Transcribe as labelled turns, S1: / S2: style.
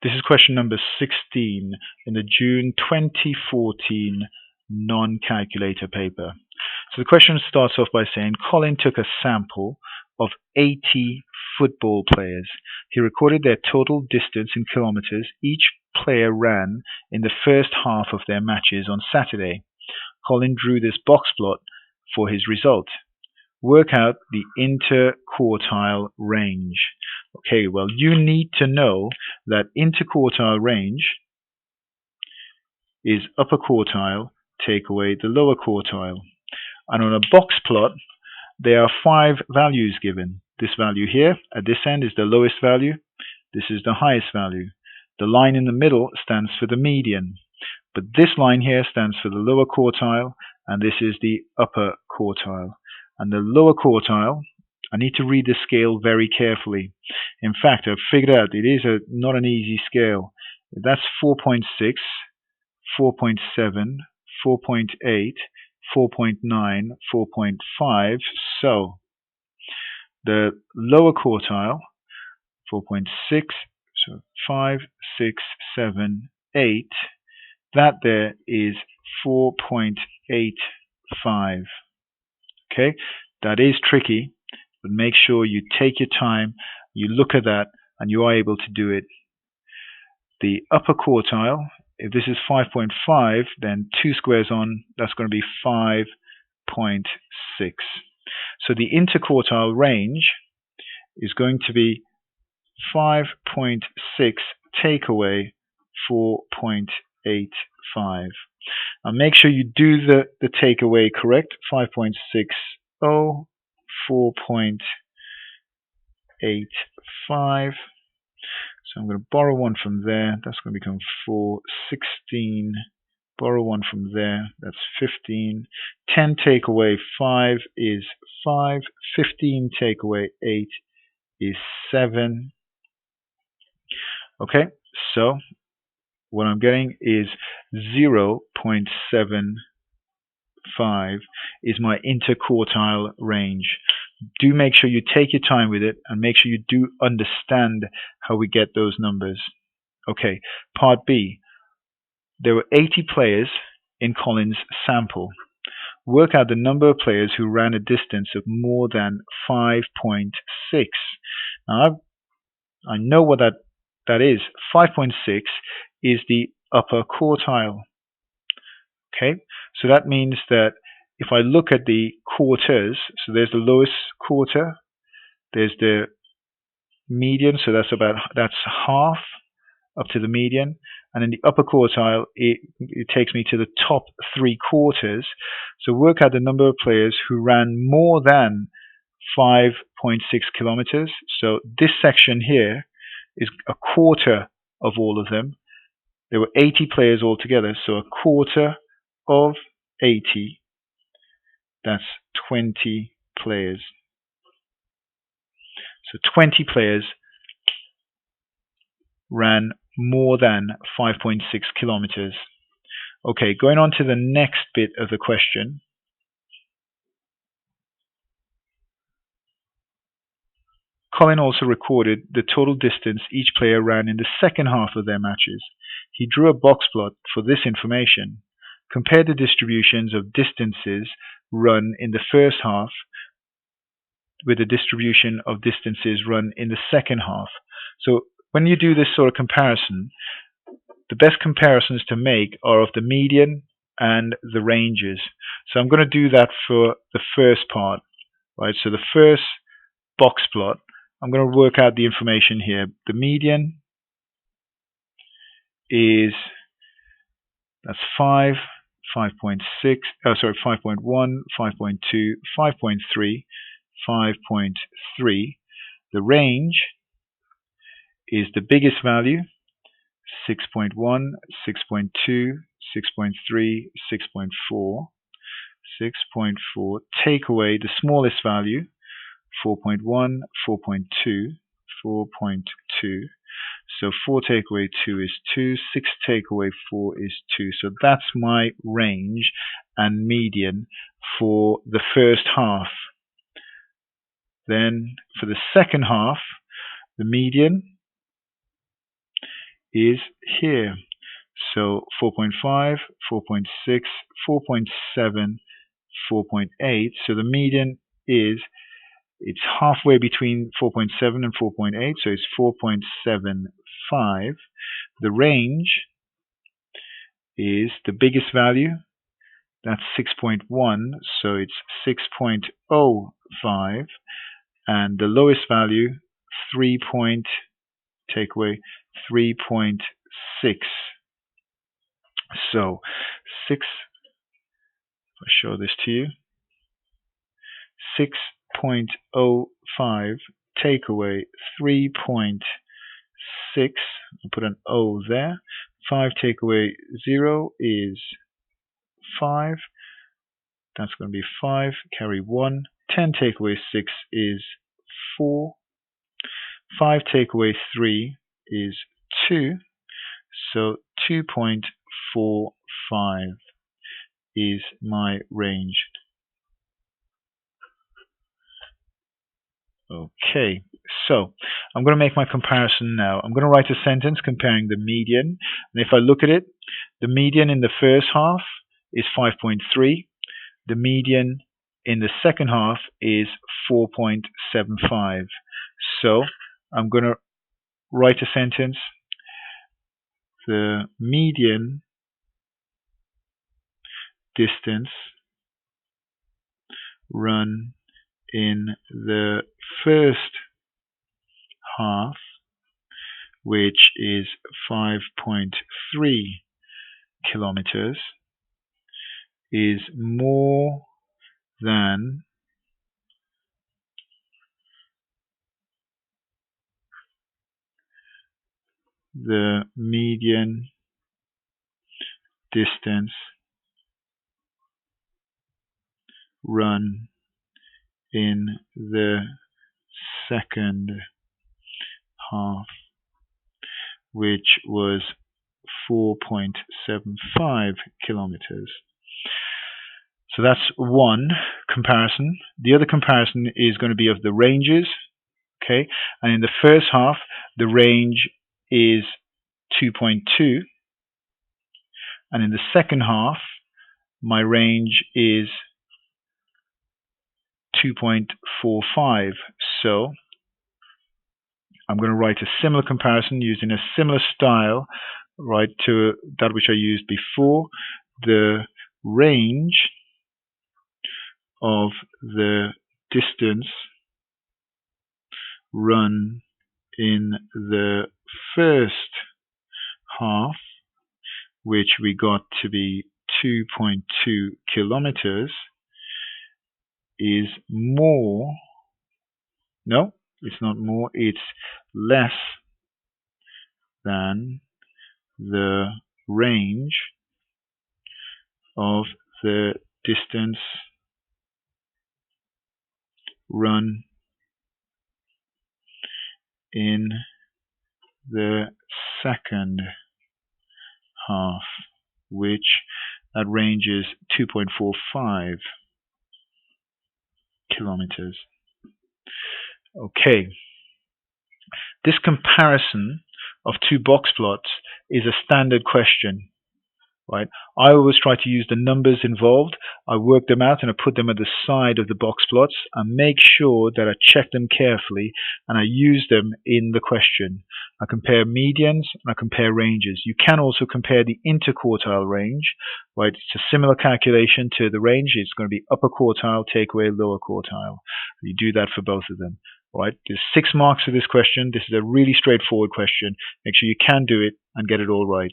S1: This is question number 16 in the June 2014 non-calculator paper. So the question starts off by saying Colin took a sample of 80 football players. He recorded their total distance in kilometers each player ran in the first half of their matches on Saturday. Colin drew this box plot for his result. Work out the interquartile range. Okay, well, you need to know that interquartile range is upper quartile take away the lower quartile. And on a box plot, there are 5 values given. This value here at this end is the lowest value. This is the highest value. The line in the middle stands for the median. But this line here stands for the lower quartile, and this is the upper quartile. And the lower quartile, I need to read the scale very carefully. In fact, I've figured out it is not an easy scale. That's 4.6, 4.7, 4.8, 4.9, 4.5. So the lower quartile, 4.6, so 5, 6, 7, 8. That there is 4.85. Okay, that is tricky, but make sure you take your time, you look at that, and you are able to do it. The upper quartile, if this is 5.5, then 2 squares on, that's going to be 5.6. So the interquartile range is going to be 5.6 take away 4.85. And make sure you do the takeaway correct. 5.60, 4.85. So I'm going to borrow 1 from there. That's going to become 4. 16. Borrow 1 from there. That's 15. 10 take away 5 is 5. 15 take away 8 is 7. Okay, so what I'm getting is 0.75 is my interquartile range. Do make sure you take your time with it and make sure you do understand how we get those numbers. Okay, part B. There were 80 players in Colin's sample. Work out the number of players who ran a distance of more than 5.6. Now, I know what that is. 5.6 is the upper quartile. Okay, so that means that if I look at the quarters, so there's the lowest quarter, there's the median, so that's half up to the median, and in the upper quartile, it takes me to the top 3 quarters. So work out the number of players who ran more than 5.6 kilometers. So this section here is a quarter of all of them. There were 80 players altogether, so a quarter of 80, that's 20 players. So 20 players ran more than 5.6 kilometers. Okay, going on to the next bit of the question. Colin also recorded the total distance each player ran in the second half of their matches. He drew a box plot for this information. Compare the distributions of distances run in the first half with the distribution of distances run in the second half. So when you do this sort of comparison, the best comparisons to make are of the median and the ranges. So I'm going to do that for the first part, right? So the first box plot, I'm going to work out the information here. The median is, that's 5, 5.6, 5.1, 5.2, 5.3, 5.3. The range is the biggest value, 6.1, 6.2, 6.3, 6.4, 6.4. Take away the smallest value, 4.1, 4.2, 4.2. So 4 take away 2 is 2, 6 take away 4 is 2. So that's my range and median for the first half. Then for the second half, the median is here. So 4.5, 4.6, 4.7, 4.8. So the median is, it's halfway between 4.7 and 4.8, so it's 4.75. The range is the biggest value, that's 6.1, so it's 6.05, and the lowest value, 3. Take away 3.6. So 6, I'll show this to you, 6.05 take away 3.6, I'll put an O there, 5 take away 0 is 5, that's going to be 5, carry 1, 10 take away 6 is 4, 5 take away 3 is 2, so 2.45 is my range. Okay, so I'm going to make my comparison now. I'm going to write a sentence comparing the median, and if I look at it, the median in the first half is 5.3, the median in the second half is 4.75. So I'm going to write a sentence. The median distance run in the first half, which is 5.3 kilometers, is more than the median distance run in the second half, which was 4.75 kilometers. So that's one comparison. The other comparison is going to be of the ranges. Okay, and in the first half, the range is 2.2, and in the second half, my range is 2.45. So I'm going to write a similar comparison using a similar style, right, to that which I used before. The range of the distance run in the first half, which we got to be 2.2 kilometers, is more, no, it's not more, it's less than the range of the distance run in the second half, which that range is 2.45 kilometers. Okay, this comparison of two box plots is a standard question, right? I always try to use the numbers involved. I work them out and I put them at the side of the box plots and make sure that I check them carefully and I use them in the question. I compare medians and I compare ranges. You can also compare the interquartile range, right? It's a similar calculation to the range. It's going to be upper quartile, take away lower quartile. You do that for both of them, right? There's 6 marks for this question. This is a really straightforward question. Make sure you can do it and get it all right.